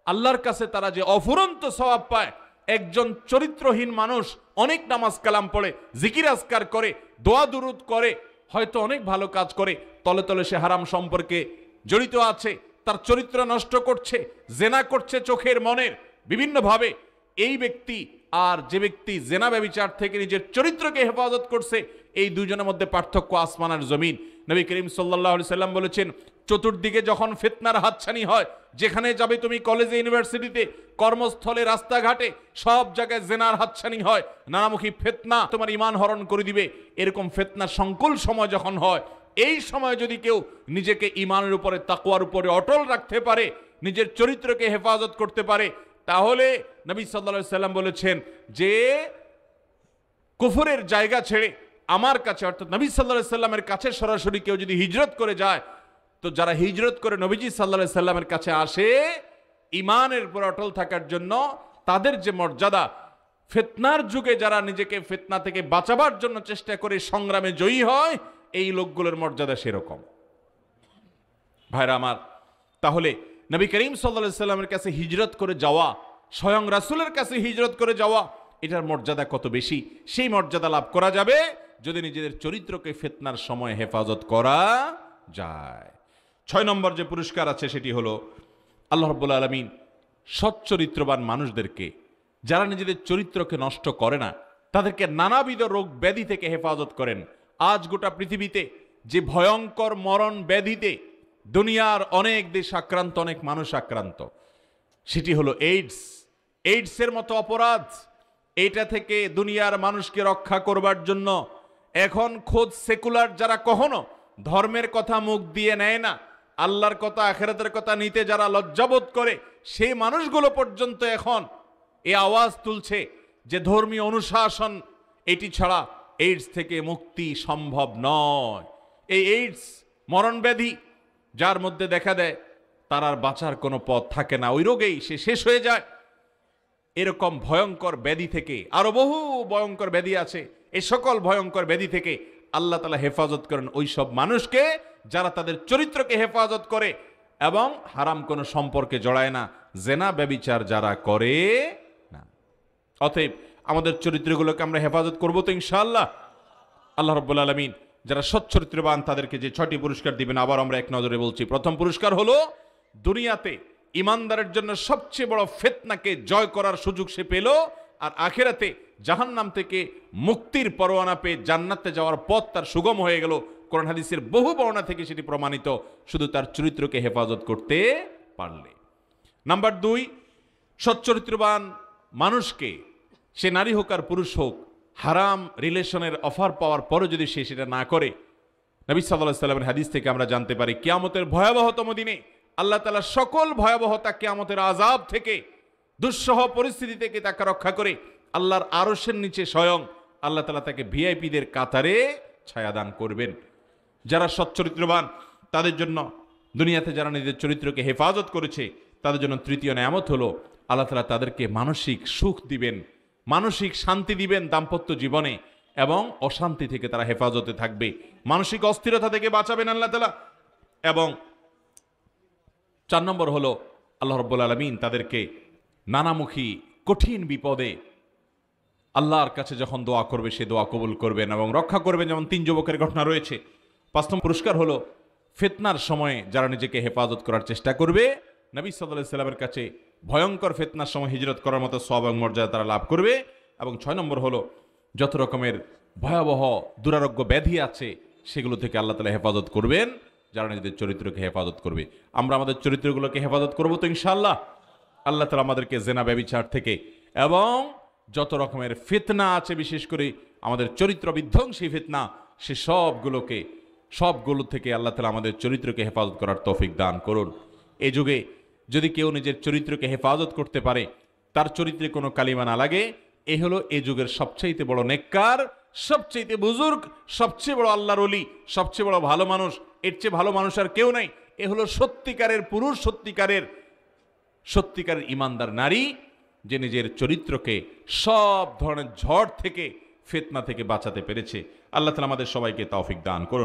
আল্লাহর কাছে তারা যে অফুরন্ত সওয়াব পায়। একজন চরিত্রহীন মানুষ অনেক নামাজ কালাম পড়ে, জিকির আজকার করে, দোয়া দুরুদ করে, হয়তো অনেক ভালো কাজ করে, তলে তলে সে হারাম সম্পর্কে জড়িত আছে, তার চরিত্র নষ্ট করছে, জেনা করছে চোখের মনের বিভিন্নভাবে। এই ব্যক্তি আর যে ব্যক্তি জেনা ব্যভিচার থেকে নিজের চরিত্রকে হেফাজত করছে, এই দুজনের মধ্যে পার্থক্য আসমান আর জমিন। নবী করিম সাল্লাল্লাহু আলাইহি সাল্লাম বলেছেন, চতুর্দিকে যখন ফিতনার হাতছানি হয়, যেখানে যাবে তুমি, কলেজে, ইউনিভার্সিটিতে, কর্মস্থলে, রাস্তাঘাটে, সব জায়গায় জেনার হাতছানি হয়, নানামুখী ফিতনা তোমার ঈমান হরণ করে দিবে, এরকম ফিতনা সংকুল সময় যখন হয়, এই সময় যদি কেউ নিজেকে ঈমানের উপরে, তাকওয়ার উপরে অটল রাখতে পারে, নিজের চরিত্রকে হেফাজত করতে পারে, তাহলে নবী সাল্লাল্লাহু আলাইহি সাল্লাম বলেছেন যে কুফরের জায়গা ছেড়ে আমার কাছে, অর্থাৎ নবী সাল্লাল্লাহু আলাইহি সাল্লামের কাছে সরাসরি কেউ যদি হিজরত করে যায়, তো যারা হিজরত করে নবীজি সাল্লাল্লাহু আলাইহি সাল্লামের কাছে আসে ঈমানের উপর অটল থাকার জন্য, তাদের যে মর্যাদা, ফিতনার যুগে যারা নিজেকে ফিতনা থেকে বাঁচাবার জন্য চেষ্টা করে সংগ্রামে জয়ী হয়, এই লোকগুলোর মর্যাদা সেরকম। ভাইরা আমার, তাহলে নবী করিম সাল্লাল্লাহু আলাইহি সাল্লামের কাছে হিজরত করে যাওয়া, স্বয়ং রাসূলের কাছে হিজরত করে যাওয়া, এটার মর্যাদা কত বেশি। সেই মর্যাদা লাভ করা যাবে যদি নিজেদের চরিত্রকে ফিতনার সময় হেফাজত করা যায়। 6 নম্বর যে পুরস্কার আছে সেটি হলো আল্লাহ রাব্বুল আলামিন সচ্চরিত্রবান মানুষদেরকে, যারা নিজেদের চরিত্রকে নষ্ট করে না, তাদেরকে নানাবিধ রোগ ব্যাধি থেকে হেফাজত করেন। আজ গোটা পৃথিবীতে যে ভয়ঙ্কর মরণ ব্যাধিতে দুনিয়ার অনেক দেশ আক্রান্ত, অনেক মানুষ আক্রান্ত, সেটি হলো এইডস। এইডসের মতো অপরাধ, এইটা থেকে দুনিয়ার মানুষকে রক্ষা করবার জন্য এখন খোদ সেকুলার যারা কখনো ধর্মের কথা মুখ দিয়ে নেয় না, আল্লাহর কথা, আখিরাতের কথা নিতে যারা লজ্জাবোধ করে, সেই মানুষগুলো পর্যন্ত এখন এই আওয়াজ তুলছে যে ধর্মীয় অনুশাসন এটি ছাড়া এইডস থেকে মুক্তি সম্ভব নয়। এই এইডস মরণ ব্যাধি যার মধ্যে দেখা দেয়, তার আর বাঁচার কোনো পথ থাকে না, ওই রোগেই সে শেষ হয়ে যায়। এরকম ভয়ঙ্কর ব্যাধি থেকে, আরো বহু ভয়ঙ্কর ব্যাধি আছে, এই সকল ভয়ঙ্কর ব্যাধি থেকে আল্লাহ তাআলা হেফাজত করেন ওই সব মানুষকে যারা তাদের চরিত্রকে হেফাজত করে এবং হারাম কোনো সম্পর্কে জড়ায় না, জেনা ব্যভিচার যারা করে না। অতএব আমাদের চরিত্রগুলোকে আমরা হেফাজত করবো তো ইনশাআল্লাহ। আল্লাহ রাব্বুল আলামিন যারা সচ্চরিত্রবান তাদেরকে যে 6টি পুরস্কার দিবেন, আবার আমরা এক নজরে বলছি। প্রথম পুরস্কার হলো দুনিয়াতে ইমানদারের জন্য সবচেয়ে বড় ফিতনাকে জয় করার সুযোগ সে পেল, আর আখিরাতে জাহান্নাম থেকে মুক্তির পরোয়ানা পেয়ে জান্নাতে যাওয়ার পথ তার সুগম হয়ে গেল। কোরআন হাদিসের বহু বর্ণনা থেকে সেটি প্রমাণিত, শুধু তার চরিত্রকে হেফাজত করতে পারলে। নাম্বার 2, সচ্চরিত্রবান মানুষকে, সে নারী হোক আর পুরুষ হোক, হারাম রিলেশনের অফার পাওয়ার পরে যদি সে সেটা না করে, নবী সাল্লাল্লাহু আলাইহি সাল্লামের হাদিস থেকে আমরা জানতে পারি কিয়ামতের ভয়াবহতম দিনে আল্লাহ তাআলা সকল ভয়াবহতা, কিয়ামতের আযাব থেকে, দুঃসহ পরিস্থিতি থেকে তাকে রক্ষা করে আল্লাহর আরশের নিচে স্বয়ং আল্লাহ তাআলা তাকে ভিআইপিদের কাতারে ছায়াদান করবেন। যারা সচ্চরিত্রবান তাদের জন্য, দুনিয়াতে যারা নিজেদের চরিত্রকে হেফাজত করেছে, তাদের জন্য তৃতীয় নেয়ামত হলো আল্লাহ তাআলা তাদেরকে মানসিক সুখ দিবেন, মানসিক শান্তি দিবেন দাম্পত্য জীবনে, এবং অশান্তি থেকে তারা হেফাজতে থাকবে, মানসিক অস্থিরতা থেকে বাঁচাবেন আল্লাহ তাআলা। এবং 4 নম্বর হলো আল্লাহ রাব্বুল আলামিন তাদেরকে নানামুখী কঠিন বিপদে আল্লাহর কাছে যখন দোয়া করবে, সে দোয়া কবুল করবেন এবং রক্ষা করবেন। যেমন 3 যুবকের ঘটনা রয়েছে। 5 নম্বর পুরস্কার হলো ফিতনার সময়ে যারা নিজেকে হেফাজত করার চেষ্টা করবে, নবী সাল্লাল্লাহু আলাইহি সাল্লামের কাছে ভয়ঙ্কর ফিতনার সময় হিজরত করার মতো সওয়াব এবং মর্যাদা তারা লাভ করবে। এবং 6 নম্বর হলো যত রকমের ভয়াবহ দুরারোগ্য ব্যাধি আছে সেগুলো থেকে আল্লাহ তাআলা হেফাজত করবেন যারা নিজেদের চরিত্রকে হেফাজত করবে। আমরা আমাদের চরিত্রগুলোকে হেফাজত করবো তো ইনশাআল্লাহ। আল্লাহ তাআলা আমাদেরকে জেনা ব্যভিচার থেকে এবং যত রকমের ফিতনা আছে, বিশেষ করে আমাদের চরিত্র বিধ্বংসী ফিতনা, সে সবগুলো থেকে আল্লাহ তাআলা আমাদের চরিত্রকে হেফাজত করার তৌফিক দান করুন। এই যুগে যদি কেউ নিজের চরিত্রকে হেফাজত করতে পারে, তার চরিত্রে কোনো কালিমা না লাগে, এ হলো এ যুগের সবচাইতে বড় নেককার, সবচেয়ে বুজুর্গ, সবচেয়ে বড় আল্লাহর ওলি, সবচেয়ে বড় ভালো মানুষ, এর চেয়ে ভালো মানুষ আর কেউ নাই। এ হলো সত্যিকারের পুরুষ, সত্যিকারের ইমানদার নারী, যে নিজের চরিত্রকে সব ধরনের ঝড় থেকে, ফিতনা থেকে বাঁচাতে পেরেছে। আল্লাহ তাআলা আমাদের সবাইকে তৌফিক দান করুন।